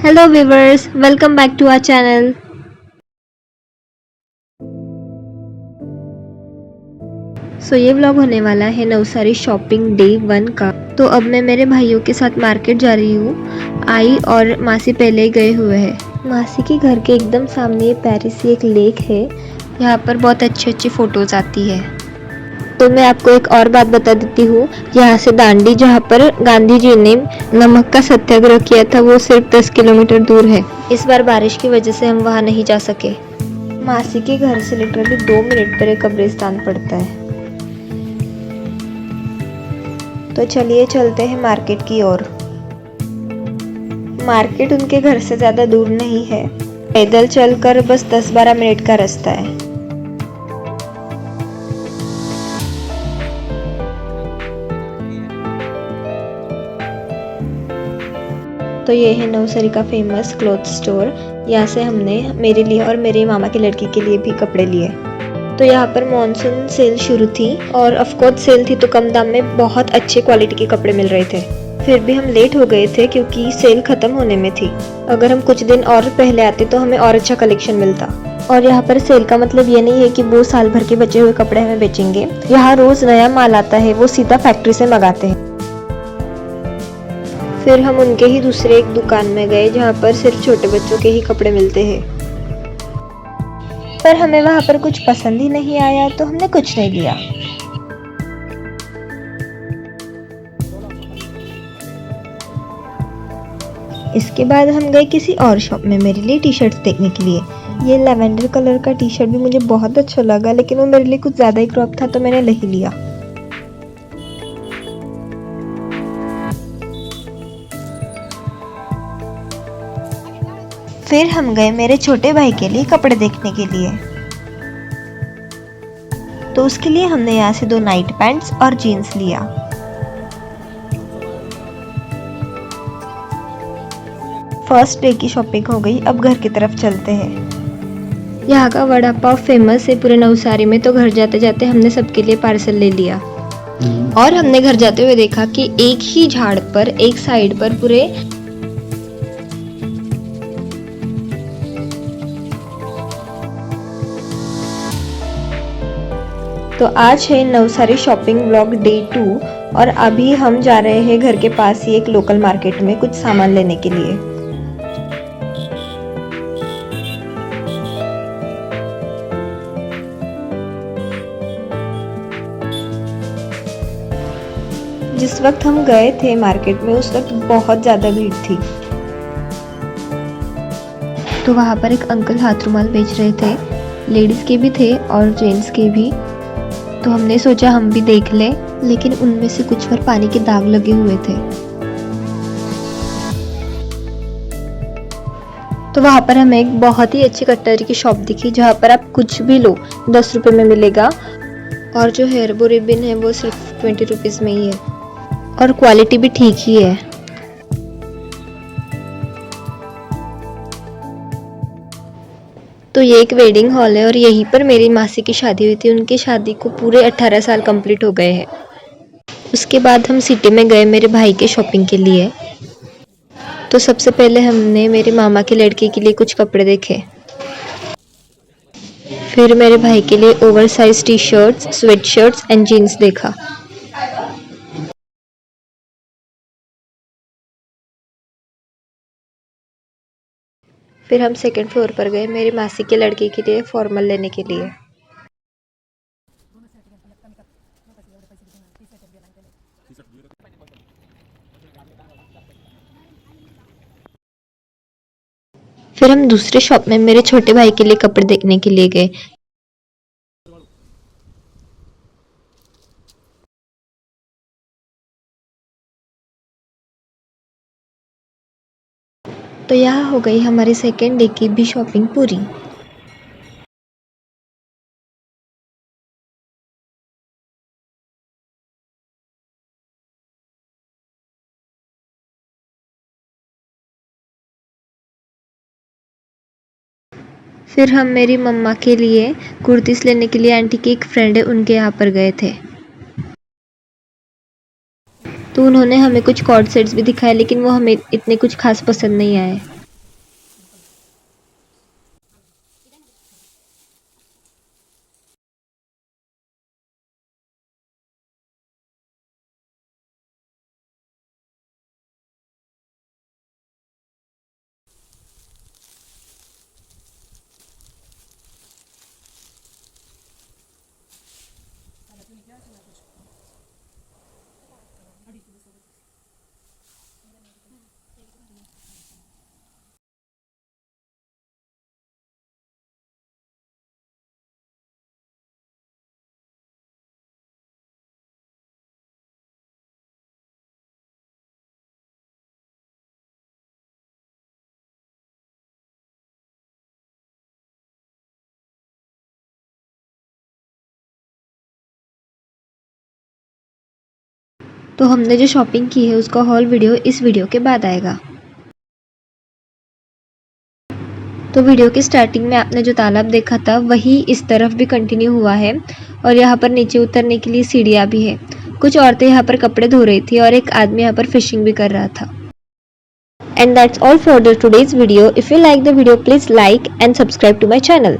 Hello viewers, welcome back to our channel. ये vlog होने वाला है नवसारी शॉपिंग डे 1 का। तो अब मैं मेरे भाइयों के साथ मार्केट जा रही हूँ। आई और मासी पहले ही गए हुए हैं। मासी के घर के एकदम सामने ये पैरिसी एक लेक है। यहाँ पर बहुत अच्छी फोटोज आती है। तो मैं आपको एक और बात बता देती हूँ, यहाँ से दांडी जहाँ पर गांधी जी ने नमक का सत्याग्रह किया था वो सिर्फ 10 किलोमीटर दूर है। इस बार बारिश की वजह से हम वहाँ नहीं जा सके। मासी के घर से लिटरली 2 मिनट पर एक कब्रिस्तान पड़ता है। तो चलिए चलते हैं मार्केट की ओर। मार्केट उनके घर से ज़्यादा दूर नहीं है, पैदल चलकर बस 10-12 मिनट का रास्ता है। तो ये है नवसारी का फेमस क्लॉथ स्टोर। यहाँ से हमने मेरे लिए और मेरे मामा की लड़की के लिए भी कपड़े लिए। तो यहाँ पर मॉनसून सेल शुरू थी और ऑफकोर्स सेल थी तो कम दाम में बहुत अच्छे क्वालिटी के कपड़े मिल रहे थे। फिर भी हम लेट हो गए थे क्योंकि सेल खत्म होने में थी। अगर हम कुछ दिन और पहले आते तो हमें और अच्छा कलेक्शन मिलता। और यहाँ पर सेल का मतलब ये नहीं है कि वो साल भर के बचे हुए कपड़े हमें बेचेंगे। यहाँ रोज नया माल आता है, वो सीधा फैक्ट्री से मंगाते हैं। फिर हम उनके ही दूसरे एक दुकान में गए जहाँ पर सिर्फ छोटे बच्चों के ही कपड़े मिलते हैं। पर हमें वहाँ पर कुछ पसंद ही नहीं आया तो हमने कुछ नहीं लिया। इसके बाद हम गए किसी और शॉप में मेरे लिए टी शर्ट्स देखने के लिए। ये लेवेंडर कलर का टी शर्ट भी मुझे बहुत अच्छा लगा, लेकिन वो मेरे लिए कुछ ज़्यादा ही क्रॉप था तो मैंने नहीं लिया। फिर हम गए मेरे छोटे भाई के लिए कपड़े देखने के लिए। तो उसके लिए हमने यहाँ से 2 नाइट पैंट्स और जीन्स लिया। फर्स्ट डे की शॉपिंग हो गई, अब घर की तरफ चलते हैं। यहाँ का वड़ा पाव फेमस है पूरे नवसारी में, तो घर जाते जाते हमने सबके लिए पार्सल ले लिया। और हमने घर जाते हुए देखा कि एक ही झाड़ पर एक साइड पर पूरे तो आज है नवसारी शॉपिंग व्लॉग डे 2 और अभी हम जा रहे हैं घर के पास ही एक लोकल मार्केट में कुछ सामान लेने के लिए। जिस वक्त हम गए थे मार्केट में उस वक्त बहुत ज़्यादा भीड़ थी। तो वहाँ पर एक अंकल हाथ रुमाल बेच रहे थे, लेडीज़ के भी थे और जेंट्स के भी। तो हमने सोचा हम भी देख लें, लेकिन उनमें से कुछ पर पानी के दाग लगे हुए थे। तो वहाँ पर हमें एक बहुत ही अच्छी कटलरी की शॉप दिखी जहाँ पर आप कुछ भी लो 10 रुपये में मिलेगा। और जो हेयर बो रिबन है वो सिर्फ 20 रुपीज़ में ही है और क्वालिटी भी ठीक ही है। तो ये एक वेडिंग हॉल है और यहीं पर मेरी मासी की शादी हुई थी। उनकी शादी को पूरे 18 साल कंप्लीट हो गए हैं। उसके बाद हम सिटी में गए मेरे भाई के शॉपिंग के लिए। तो सबसे पहले हमने मेरे मामा के लड़के के लिए कुछ कपड़े देखे। फिर मेरे भाई के लिए oversize T shirts, sweat shirts and jeans देखा। फिर हम सेकंड फ्लोर पर गए मेरी मासी के लड़के के लिए फॉर्मल लेने के लिए। फिर हम दूसरे शॉप में मेरे छोटे भाई के लिए कपड़े देखने के लिए गए। तो यहाँ हो गई हमारी सेकेंड डे की भी शॉपिंग पूरी। फिर हम मेरी मम्मा के लिए कुर्तीस लेने के लिए आंटी की एक फ्रेंड है उनके यहाँ पर गए थे। तो उन्होंने हमें कुछ कॉर्ड सेट्स भी दिखाए, लेकिन वो हमें इतने कुछ खास पसंद नहीं आए। तो हमने जो शॉपिंग की है उसका हॉल वीडियो इस वीडियो के बाद आएगा। तो वीडियो की स्टार्टिंग में आपने जो तालाब देखा था वही इस तरफ भी कंटिन्यू हुआ है और यहाँ पर नीचे उतरने के लिए सीढ़ियाँ भी है। कुछ औरतें यहाँ पर कपड़े धो रही थी और एक आदमी यहाँ पर फिशिंग भी कर रहा था। And that's all for the today's video. If you like the video, please like and subscribe to my channel.